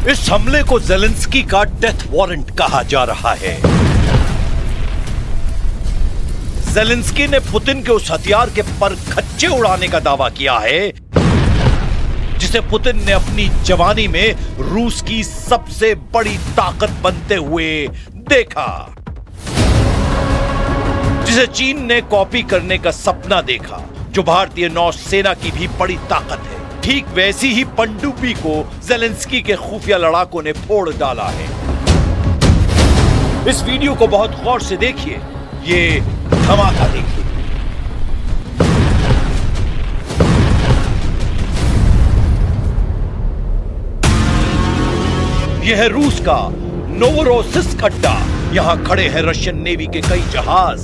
इस हमले को ज़ेलेंस्की का डेथ वारंट कहा जा रहा है। ज़ेलेंस्की ने पुतिन के उस हथियार के परखच्चे उड़ाने का दावा किया है जिसे पुतिन ने अपनी जवानी में रूस की सबसे बड़ी ताकत बनते हुए देखा, जिसे चीन ने कॉपी करने का सपना देखा, जो भारतीय नौसेना की भी बड़ी ताकत है। ठीक वैसी ही पनडुब्बी को ज़ेलेंस्की के खुफिया लड़ाकों ने फोड़ डाला है। इस वीडियो को बहुत गौर से देखिए, ये धमाका देखिए। यह है रूस का नोवोरोसिस्क अड्डा। यहां खड़े हैं रशियन नेवी के कई जहाज।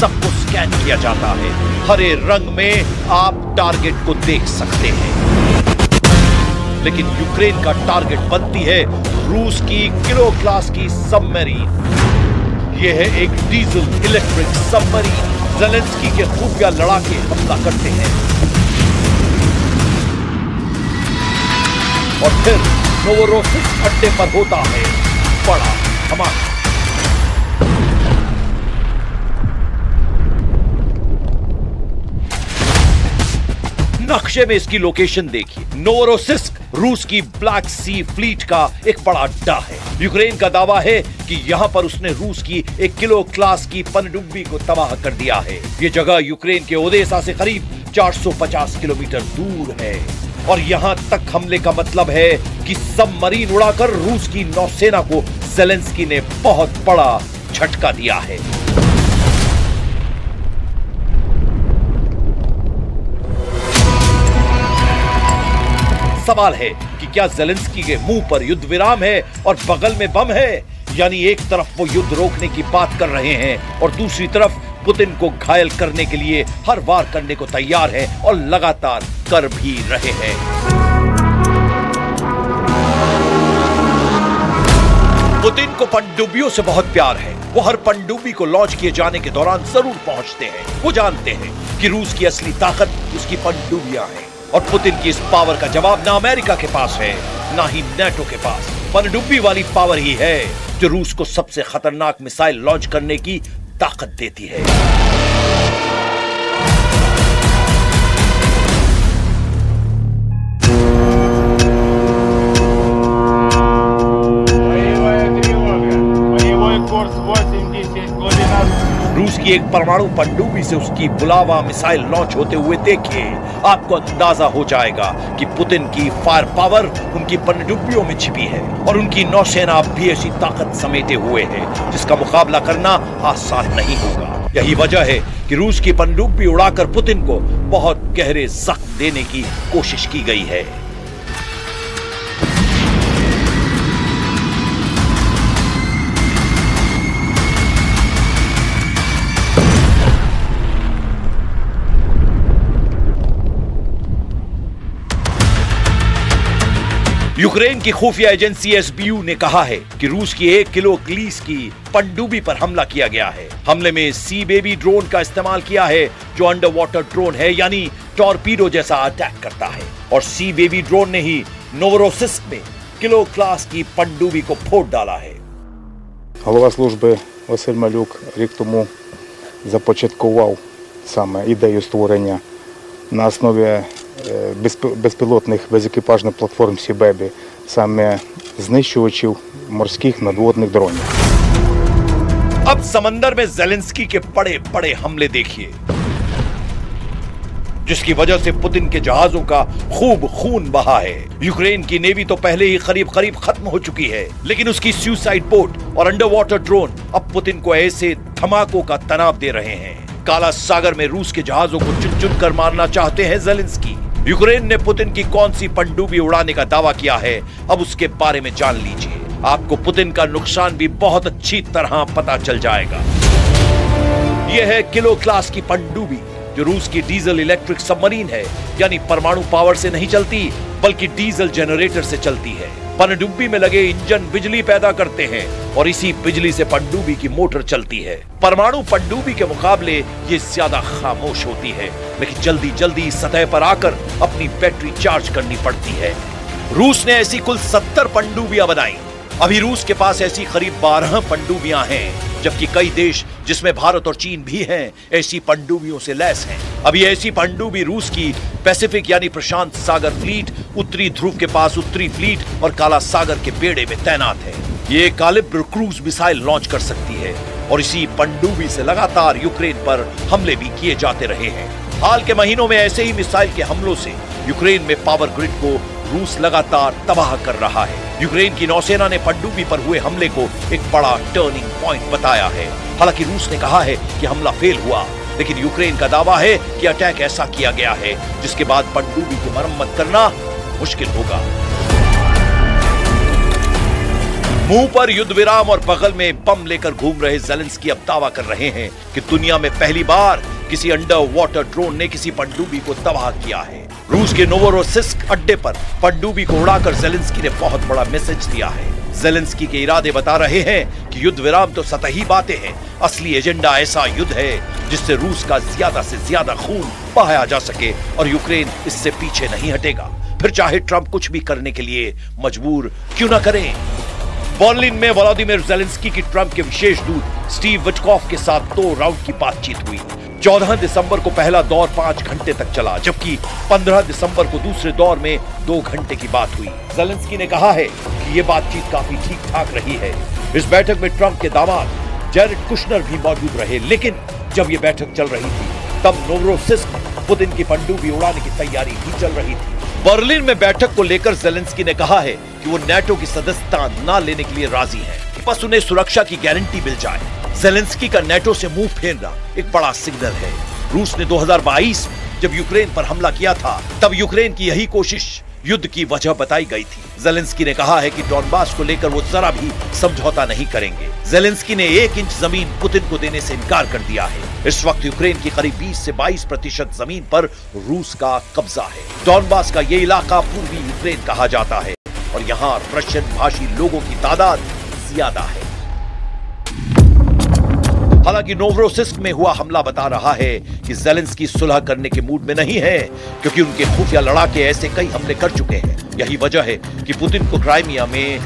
सबको स्कैन किया जाता है। हरे रंग में आप टारगेट को देख सकते हैं, लेकिन यूक्रेन का टारगेट बनती है रूस की किलो क्लास की सबमरीन। यह है एक डीजल इलेक्ट्रिक सबमरीन। ज़ेलेंस्की के खुफिया लड़ाके हमला करते हैं और फिर नोवोरोसिस्क अड्डे पर होता है बड़ा धमाका। नक्शे में इसकी लोकेशन देखिए। नोवोरोसिस्क रूस की ब्लैक सी फ्लीट का एक बड़ा अड्डा है। यूक्रेन का दावा है कि यहां पर उसने रूस की एक किलो क्लास की पनडुब्बी को तबाह कर दिया है। यह जगह यूक्रेन के ओदेसा से करीब 450 किलोमीटर दूर है और यहां तक हमले का मतलब है कि सबमरीन उड़ाकर रूस की नौसेना को ज़ेलेंस्की ने बहुत बड़ा झटका दिया है। सवाल है कि क्या ज़ेलेंस्की के मुंह पर युद्ध विराम है और बगल में बम है? यानी एक तरफ वो युद्ध रोकने की बात कर रहे हैं और दूसरी तरफ पुतिन को घायल करने के लिए हर वार करने को तैयार है और लगातार कर भी रहे हैं। पुतिन को पनडुब्बियों से बहुत प्यार है। वो हर पनडुब्बी को लॉन्च किए जाने के दौरान जरूर पहुंचते हैं। वो जानते हैं कि रूस की असली ताकत उसकी पनडुब्बियां हैं और पुतिन की इस पावर का जवाब ना अमेरिका के पास है ना ही नेटो के पास। पनडुब्बी वाली पावर ही है जो रूस को सबसे खतरनाक मिसाइल लॉन्च करने की ताकत देती है। रूस की एक परमाणु पनडुब्बी से उसकी बुलावा मिसाइल लॉन्च होते हुए देखिए, आपको अंदाजा हो जाएगा कि पुतिन की फायर पावर उनकी पनडुब्बियों में छिपी है और उनकी नौसेना भी ऐसी ताकत समेटे हुए है जिसका मुकाबला करना आसान नहीं होगा। यही वजह है कि रूस की पनडुब्बी उड़ाकर पुतिन को बहुत गहरे जख्म देने की कोशिश की गई है। यूक्रेन की खुफिया एजेंसी एसबीयू ने कहा है कि रूस की 1 किलो ग्लीस की पनडुब्बी पर हमला किया गया है। हमले में सी बेबी ड्रोन का इस्तेमाल किया है जो अंडर वाटर ड्रोन है, यानी टॉर्पीडो जैसा अटैक करता है। और सी बेबी ड्रोन ने ही नोवोरोसिस्क में किलो क्लास की पनडुब्बी को फोड़ डाला है। Голова служби Василь Малюк рік тому започаткував саме ідею створення на основі безпілотних безекіпажних платформ Сі-Бебі, саме знищувачів морських надводних дронів. अब समंदर में ज़ेलेंस्की के बड़े बड़े हमले देखिए, जिसकी वजह से पुतिन के जहाजों का खूब खून बहा है। यूक्रेन की नेवी तो पहले ही करीब करीब खत्म हो चुकी है, लेकिन उसकी सुसाइड बोट और अंडर वाटर ड्रोन अब पुतिन को ऐसे धमाकों का तनाव दे रहे हैं। काला सागर में रूस के जहाजों को चुन चुन कर मारना चाहते हैं ज़ेलेंस्की। यूक्रेन ने पुतिन की कौन सी पनडुब्बी उड़ाने का दावा किया है, अब उसके बारे में जान लीजिए। आपको पुतिन का नुकसान भी बहुत अच्छी तरह पता चल जाएगा। यह है किलो क्लास की पनडुब्बी जो रूस की डीजल इलेक्ट्रिक सबमरीन है, यानी परमाणु पावर से नहीं चलती बल्कि डीजल जनरेटर से चलती है। पनडुब्बी में लगे इंजन बिजली पैदा करते हैं और इसी बिजली से पनडुब्बी की मोटर चलती है। परमाणु पनडुब्बी के मुकाबले ये ज्यादा खामोश होती है, लेकिन जल्दी जल्दी सतह पर आकर अपनी बैटरी चार्ज करनी पड़ती है। रूस ने ऐसी कुल 70 पनडुब्बियां बनाई। अभी रूस के पास ऐसी करीब 12 पनडुब्बियां हैं, जबकि कई देश जिसमें भारत और चीन भी हैं, ऐसी पनडुब्बियों से लैस हैं। अभी ऐसी पनडुब्बी रूस की पैसिफिक यानी प्रशांत सागर फ्लीट, उत्तरी ध्रुव के पास उत्तरी फ्लीट और काला सागर के बेड़े में तैनात है। ये कालिब्र क्रूज मिसाइल लॉन्च कर सकती है और इसी पनडुब्बी से लगातार यूक्रेन पर हमले भी किए जाते रहे हैं। हाल के महीनों में ऐसे ही मिसाइल के हमलों से यूक्रेन में पावर ग्रिड को रूस लगातार तबाह कर रहा है। यूक्रेन की नौसेना ने पनडुब्बी पर हुए हमले को एक बड़ा टर्निंग पॉइंट बताया है। हालांकि रूस ने कहा है कि हमला फेल हुआ, लेकिन यूक्रेन का दावा है कि अटैक ऐसा किया गया है जिसके बाद पनडुब्बी की मरम्मत करना मुश्किल होगा। मुंह पर युद्ध विराम और बगल में बम लेकर घूम रहे ज़ेलेंस्की अब दावा कर रहे हैं कि दुनिया में पहली बार किसी अंडर वाटर ड्रोन ने किसी पनडुब्बी को तबाह किया है। रूस के नोवोरोसिस्क अड्डे पर पनडुब्बी को उड़ाकर ज़ेलेंस्की ने बहुत बड़ा मैसेज दिया है। ज़ेलेंस्की के इरादे बता रहे हैं कि युद्ध विराम तो सतही बातें हैं, असली एजेंडा ऐसा युद्ध है जिससे रूस का ज्यादा से ज्यादा खून बहाया जा सके और यूक्रेन इससे पीछे नहीं हटेगा, फिर चाहे ट्रंप कुछ भी करने के लिए मजबूर क्यों न करें। बर्लिन में व्लादिमीर ज़ेलेंस्की की ट्रंप के विशेष दूत स्टीव विटकॉफ के साथ 2 राउंड की बातचीत हुई। 14 दिसंबर को पहला दौर 5 घंटे तक चला, जबकि 15 दिसंबर को दूसरे दौर में 2 घंटे की बात हुई। ज़ेलेंस्की ने कहा है कि ये बातचीत काफी ठीक ठाक रही है। इस बैठक में ट्रंप के दामाद जैरेड कुशनर भी मौजूद रहे, लेकिन जब ये बैठक चल रही थी तब नोवरोसिस्क पुतिन की पनडुब्बी उड़ाने की तैयारी भी चल रही थी। बर्लिन में बैठक को लेकर ज़ेलेंस्की ने कहा है कि वो नेटो की सदस्यता न लेने के लिए राजी है, बस उन्हें सुरक्षा की गारंटी मिल जाए। ज़ेलेंस्की का नेटो से मुंह फेरना एक बड़ा सिग्नल है। रूस ने 2022 में जब यूक्रेन पर हमला किया था तब यूक्रेन की यही कोशिश युद्ध की वजह बताई गई थी। ज़ेलेंस्की ने कहा है कि डॉनबास को लेकर वो जरा भी समझौता नहीं करेंगे। ज़ेलेंस्की ने 1 इंच जमीन पुतिन को देने से इनकार कर दिया है। इस वक्त यूक्रेन की करीब 20 से 22% जमीन पर रूस का कब्जा है। डॉनबास का ये इलाका पूर्वी यूक्रेन कहा जाता है और यहाँ रशियन भाषी लोगों की तादाद ज्यादा है। हालांकि नोवरोसिस्क में हुआ हमला बता रहा है कि ज़ेलेंस्की सुलह करने के मूड में नहीं है, क्योंकि उनके खुफिया लड़ाके ऐसे कई हमले कर चुके हैं। यही वजह है कि पुतिन को क्राइमिया में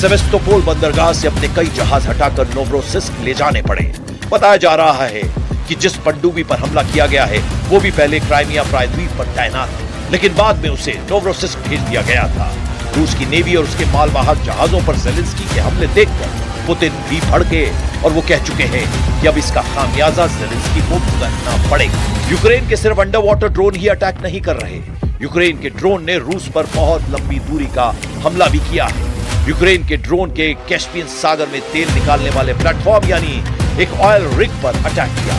सेवेस्तोपोल बंदरगाह से अपने कई जहाज हटाकर नोवरोसिस्क ले जाने पड़े। बताया जा रहा है कि जिस पनडुब्बी पर हमला किया गया है वो भी पहले क्राइमिया प्रायद्वीप पर तैनात थी, लेकिन बाद में उसे नोवरोसिस्क भेज दिया गया था। रूस की नेवी और उसके मालवाहक जहाजों पर ज़ेलेंस्की के हमले देखकर पुतिन भी भड़के और वो कह चुके हैं कि अब इसका खामियाजा ज़ेलेंस्की को भुगतना पड़ेगा। यूक्रेन के सिर्फ अंडर वाटर ड्रोन ही अटैक नहीं कर रहे। यूक्रेन के ड्रोन ने रूस पर बहुत लंबी दूरी का हमला भी किया है। यूक्रेन के ड्रोन के कैस्पियन सागर में तेल निकालने वाले प्लेटफॉर्म यानी एक ऑयल रिग पर अटैक किया।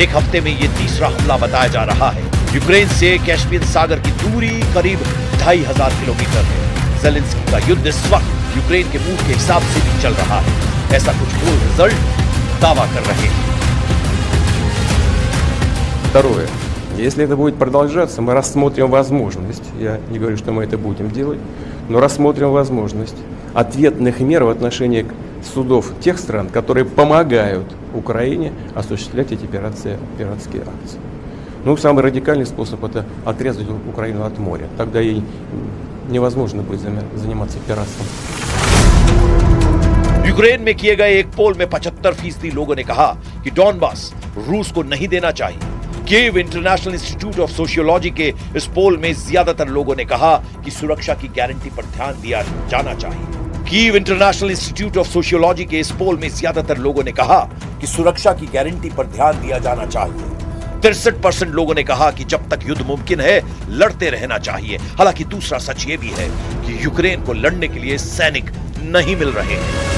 एक हफ्ते में ये तीसरा हमला बताया जा रहा है। यूक्रेन से कैस्पियन सागर की दूरी करीब 2500 किलोमीटर है। ज़ेलेंस्की का युद्ध इस वक्त यूक्रेन के मूड के हिसाब से भी चल रहा है, ऐसा कुछ गोल रिजल्ट दावा कर रहे हैं। Второе. Если это будет продолжаться, мы рассмотрим возможность, я не говорю, что мы это будем делать, но рассмотрим возможность ответных мер в отношении судов тех стран, которые помогают Украине осуществлять эти пиратские акции. Ну, самый радикальный способ – это отрезать Украину от моря. Тогда ей невозможно будет заниматься пиратством. यूक्रेन में किए गए एक पोल में 75% लोगों ने कहा कि डॉनबास रूस को नहीं देना चाहिए। Kyiv international institute of sociology के इस पोल में ज्यादातर लोगों ने कहा कि सुरक्षा की गारंटी पर ध्यान दिया जाना चाहिए। Kyiv international institute of sociology के इस पोल में ज्यादातर लोगों ने कहा कि सुरक्षा की गारंटी पर ध्यान दिया जाना चाहिए। 63% लोगों ने कहा कि जब तक युद्ध मुमकिन है लड़ते रहना चाहिए। हालांकि दूसरा सच ये भी है कि यूक्रेन को लड़ने के लिए सैनिक नहीं मिल रहे हैं।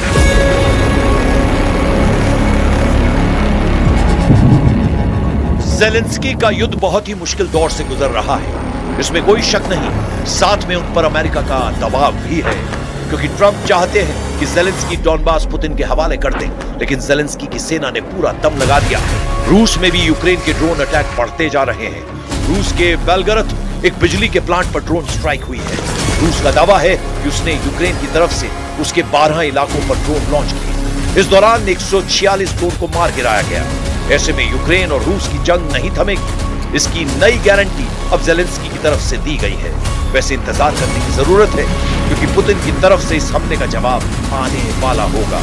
ज़ेलेंस्की का युद्ध बहुत ही मुश्किल दौर से गुजर रहा है, इसमें कोई शक नहीं। साथ में उन पर अमेरिका का दबाव भी है, क्योंकि ट्रंप चाहते हैं कि ज़ेलेंस्की डॉनबास पुतिन के हवाले कर दें, लेकिन ज़ेलेंस्की की सेना ने पूरा दम लगा दिया है। रूस में भी यूक्रेन के ड्रोन अटैक बढ़ते जा रहे हैं। रूस के बेलगरद एक बिजली के प्लांट पर ड्रोन स्ट्राइक हुई है। रूस का दावा है कि उसने यूक्रेन की तरफ से उसके 12 इलाकों पर ड्रोन लॉन्च किए। इस दौरान 146 ड्रोन को मार गिराया गया। ऐसे में यूक्रेन और रूस की जंग नहीं थमेगी, इसकी नई गारंटी अब ज़ेलेंस्की की तरफ से दी गई है। वैसे इंतजार करने की जरूरत है, क्योंकि पुतिन की तरफ से इस हमले का जवाब आने वाला होगा,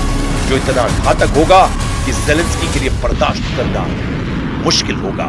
जो इतना घातक होगा कि ज़ेलेंस्की के लिए बर्दाश्त करना मुश्किल होगा।